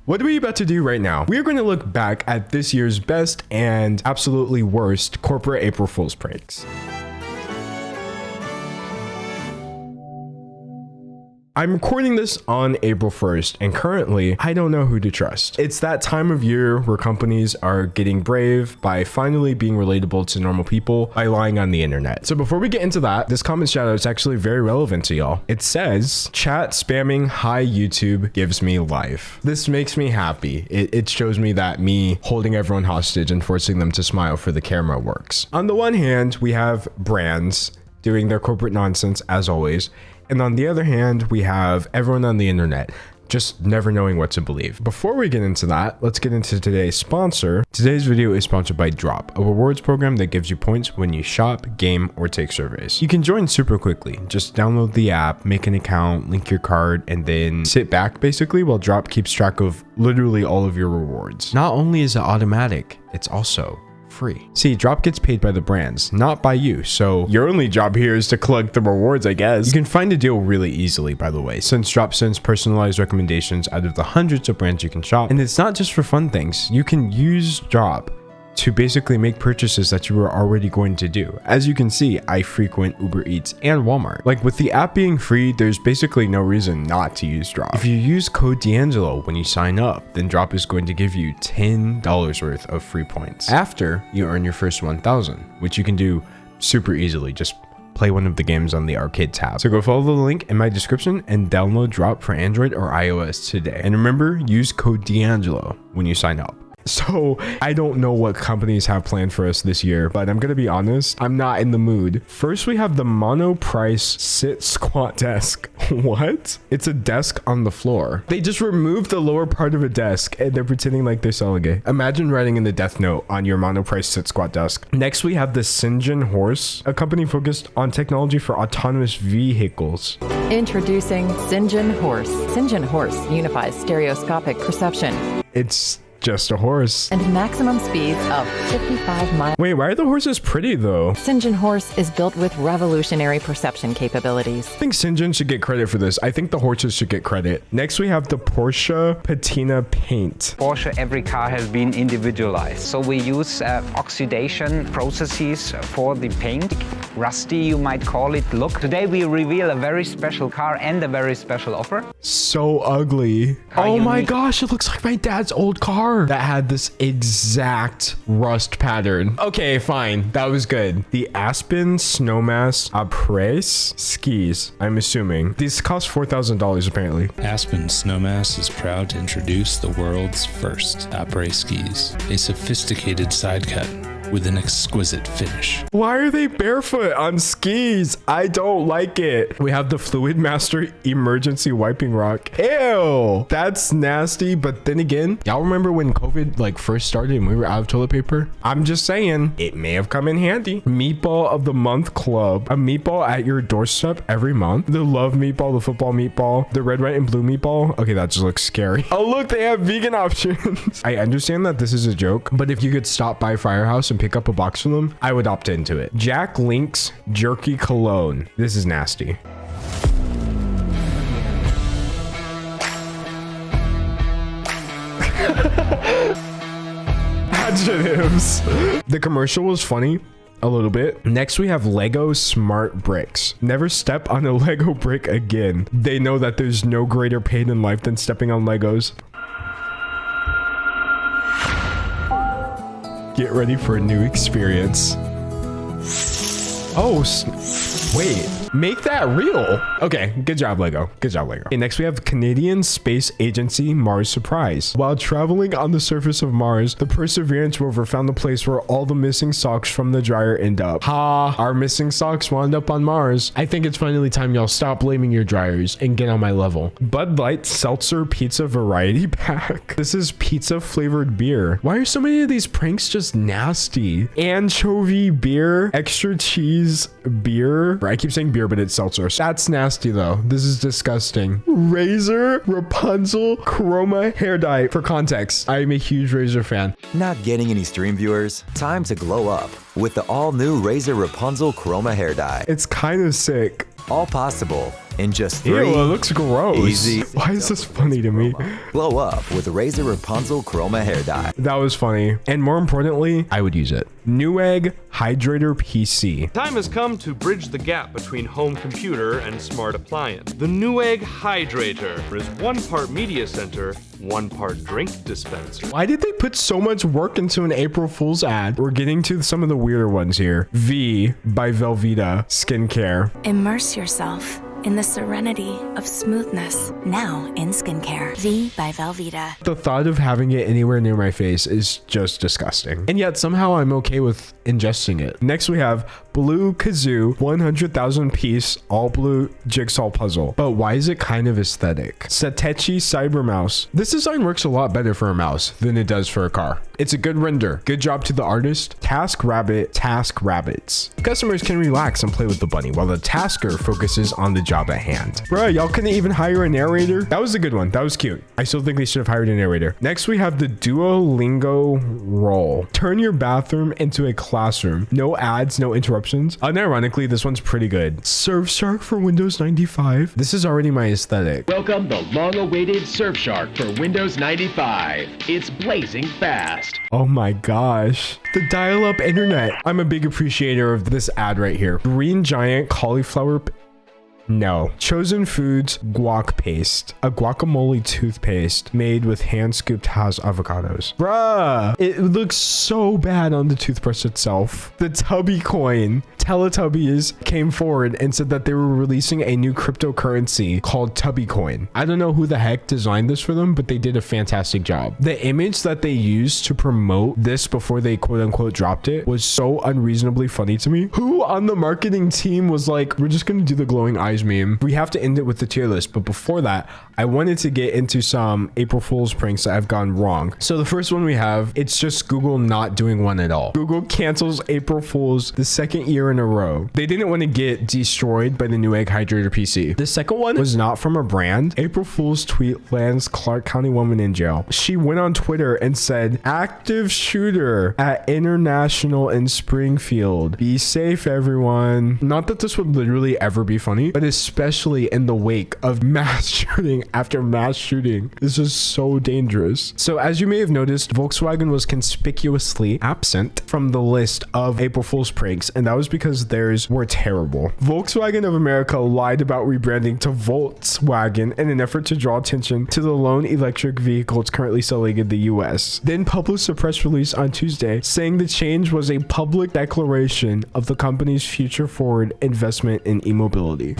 What are we about to do right now? We are going to look back at this year's best and absolutely worst corporate April Fool's pranks. I'm recording this on April 1st, and currently, I don't know who to trust. It's that time of year where companies are getting brave by finally being relatable to normal people by lying on the internet. So before we get into that, this comment shout out is actually very relevant to y'all. It says, chat spamming hi YouTube gives me life. This makes me happy. It shows me that me holding everyone hostage and forcing them to smile for the camera works. On the one hand, we have brands doing their corporate nonsense as always. And on the other hand, we have everyone on the internet just never knowing what to believe. Before we get into that, let's get into today's sponsor. Today's video is sponsored by Drop, a rewards program that gives you points when you shop, game, or take surveys. You can join super quickly. Just download the app, make an account, link your card, and then sit back basically while Drop keeps track of literally all of your rewards. Not only is it automatic, it's also free. See, Drop gets paid by the brands, not by you, so your only job here is to collect the rewards, I guess. You can find a deal really easily, by the way, since Drop sends personalized recommendations out of the hundreds of brands you can shop. And it's not just for fun things. You can use Drop to basically make purchases that you were already going to do. As you can see, I frequent Uber Eats and Walmart. Like, with the app being free, there's basically no reason not to use Drop. If you use code D'Angelo when you sign up, then Drop is going to give you $10 worth of free points after you earn your first 1,000, which you can do super easily. Just play one of the games on the arcade tab. So go follow the link in my description and download Drop for Android or iOS today. And remember, use code D'Angelo when you sign up. So I don't know what companies have planned for us this year, but I'm gonna be honest, I'm not in the mood. First, we have the Mono Price Sit Squat Desk. What? It's a desk on the floor. They just removed the lower part of a desk and they're pretending like they're selling it. Imagine writing in the death note on your Mono Price Sit Squat Desk. Next, we have the Syngin Horse, a company focused on technology for autonomous vehicles. Introducing Syngin Horse. Syngin Horse unifies stereoscopic perception. It's just a horse. And maximum speeds of 55 miles. Wait, why are the horses pretty though? Syngin Horse is built with revolutionary perception capabilities. I think Syngin should get credit for this. I think the horses should get credit. Next, we have the Porsche Patina Paint. Porsche, every car has been individualized. So we use oxidation processes for the paint. Rusty, you might call it, look. Today we reveal a very special car and a very special offer. So ugly. Oh my gosh, it looks like my dad's old car that had this exact rust pattern. Okay, fine. That was good. The Aspen Snowmass APRÈS skis, I'm assuming. These cost $4,000 apparently. Aspen Snowmass is proud to introduce the world's first APRÈS skis, a sophisticated side cut with an exquisite finish. Why are they barefoot on skis? I don't like it. We have the Fluid Master Emergency Wiping Rock. Ew, that's nasty. But then again, y'all remember when COVID like first started and we were out of toilet paper? I'm just saying, it may have come in handy. Meatball of the Month Club, a meatball at your doorstep every month. The Love Meatball, the Football Meatball, the Red, White, and Blue Meatball. Okay, that just looks scary. Oh look, they have vegan options. I understand that this is a joke, but if you could stop by Firehouse and pick up a box from them, I would opt into it. Jack Link's Jerky Cologne. This is nasty. Adjectives. The commercial was funny. A little bit. Next, we have Lego Smart Bricks. Never step on a Lego brick again. They know that there's no greater pain in life than stepping on Legos. Get ready for a new experience. Oh, wait. Make that real. Okay, good job, Lego. Good job, Lego. Okay, next we have Canadian Space Agency Mars Surprise. While traveling on the surface of Mars, the Perseverance rover found the place where all the missing socks from the dryer end up. Ha, our missing socks wound up on Mars. I think it's finally time y'all stop blaming your dryers and get on my level. Bud Light Seltzer Pizza Variety Pack. This is pizza flavored beer. Why are so many of these pranks just nasty? Anchovy beer, extra cheese beer. I keep saying beer, but it's seltzer. That's nasty though. This is disgusting. Razor Rapunzel Chroma hair dye. For context, I am a huge Razor fan. Not getting any stream viewers? Time to glow up with the all-new Razor Rapunzel Chroma hair dye. It's kind of sick. All possible in just Ew, 3. it looks gross. Easy. Why is this funny to me? Glow up with Razor Rapunzel Chroma Hair Dye. That was funny. And more importantly, I would use it. Newegg Hydrator PC. Time has come to bridge the gap between home computer and smart appliance. The Newegg Hydrator is 1 part media center, 1 part drink dispenser. Why did they put so much work into an April Fool's ad? We're getting to some of the weirder ones here. V by Velveeta Skincare. Immerse yourself in the serenity of smoothness, now in skincare. V by Velveeta. The thought of having it anywhere near my face is just disgusting. And yet somehow I'm okay with ingesting it. Next we have Blue Kazoo 100,000 piece all blue jigsaw puzzle. But why is it kind of aesthetic? Satechi Cyber Mouse. This design works a lot better for a mouse than it does for a car. It's a good render. Good job to the artist. Task Rabbit, Task Rabbits. Customers can relax and play with the bunny while the tasker focuses on the job at hand. Bruh, y'all couldn't even hire a narrator? That was a good one. That was cute. I still think they should have hired a narrator. Next, we have the Duolingo Roll. Turn your bathroom into a classroom. No ads, no interruptions. Unironically, this one's pretty good. Surfshark for Windows 95. This is already my aesthetic. Welcome the long-awaited Surfshark for Windows 95. It's blazing fast. Oh my gosh. The dial-up internet. I'm a big appreciator of this ad right here. Green Giant Cauliflower... No. Chosen Foods guac paste. A guacamole toothpaste made with hand-scooped Hass avocados. Bruh. It looks so bad on the toothbrush itself. The Tubby coin. Teletubbies came forward and said that they were releasing a new cryptocurrency called Tubby coin. I don't know who the heck designed this for them, but they did a fantastic job. The image that they used to promote this before they quote-unquote dropped it was so unreasonably funny to me. Who on the marketing team was like, we're just gonna do the glowing eyes meme. We have to end it with the tier list, but before that, I wanted to get into some April Fool's pranks that have gone wrong. So the first one we have, it's just Google not doing one at all. Google cancels April Fool's the 2nd year in a row. They didn't want to get destroyed by the Newegg Hydrator PC. The second one was not from a brand. April Fool's tweet lands Clark County woman in jail. She went on Twitter and said, active shooter at International in Springfield. Be safe, everyone. Not that this would literally ever be funny, but especially in the wake of mass shooting after mass shooting. This is so dangerous. So as you may have noticed, Volkswagen was conspicuously absent from the list of April Fool's pranks, and that was because theirs were terrible. Volkswagen of America lied about rebranding to Volkswagen in an effort to draw attention to the lone electric vehicle it's currently selling in the US. Then published a press release on Tuesday saying the change was a public declaration of the company's future forward investment in e-mobility.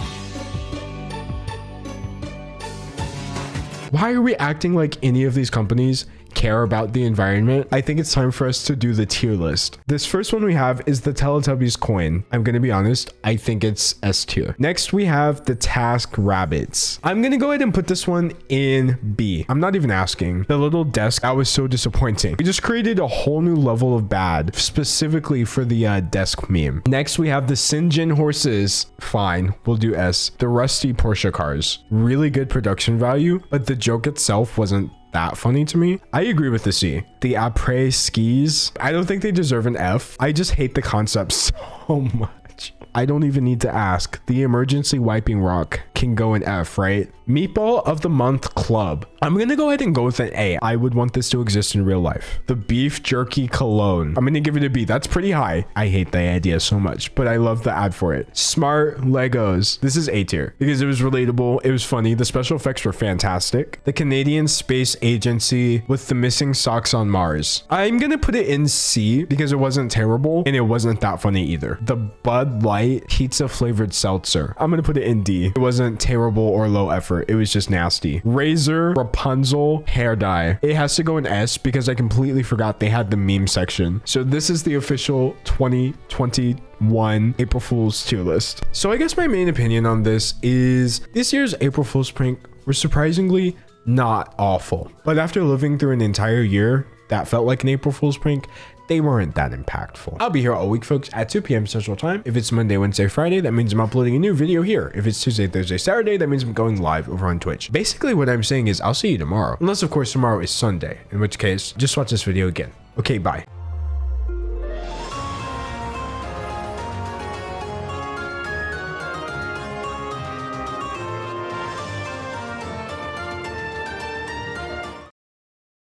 Why are we acting like any of these companies care about the environment? I think it's time for us to do the tier list. This first one we have is the Teletubbies coin. I'm gonna be honest, I think it's S tier. Next we have the Task Rabbits. I'm gonna go ahead and put this one in B. I'm not even asking. The little desk, that was so disappointing. We just created a whole new level of bad specifically for the desk meme. Next we have the Sinjin horses. Fine, we'll do S. The rusty Porsche cars. Really good production value, but the joke itself wasn't that funny to me. I agree with the C. The APRÈS skis, I don't think they deserve an F. I just hate the concept so much. I don't even need to ask. The emergency wiping rock can go in F, right? Meatball of the Month Club. I'm gonna go ahead and go with an A. I would want this to exist in real life. The Beef Jerky Cologne. I'm gonna give it a B. That's pretty high. I hate the idea so much, but I love the ad for it. Smart Legos. This is A tier because it was relatable. It was funny. The special effects were fantastic. The Canadian Space Agency with the missing socks on Mars. I'm gonna put it in C because it wasn't terrible and it wasn't that funny either. The Bud Light pizza flavored seltzer. I'm gonna put it in D. It wasn't terrible or low effort. It was just nasty. Razor Rapunzel hair dye. It has to go in S because I completely forgot they had the meme section. So this is the official 2021 April Fool's tier list. So I guess my main opinion on this is this year's April Fool's prank were surprisingly not awful. But after living through an entire year that felt like an April Fool's prank, they weren't that impactful. I'll be here all week, folks, at 2 p.m. Central Time. If it's Monday, Wednesday, Friday, that means I'm uploading a new video here. If it's Tuesday, Thursday, Saturday, that means I'm going live over on Twitch. Basically, what I'm saying is I'll see you tomorrow. Unless, of course, tomorrow is Sunday, in which case, just watch this video again. Okay, bye.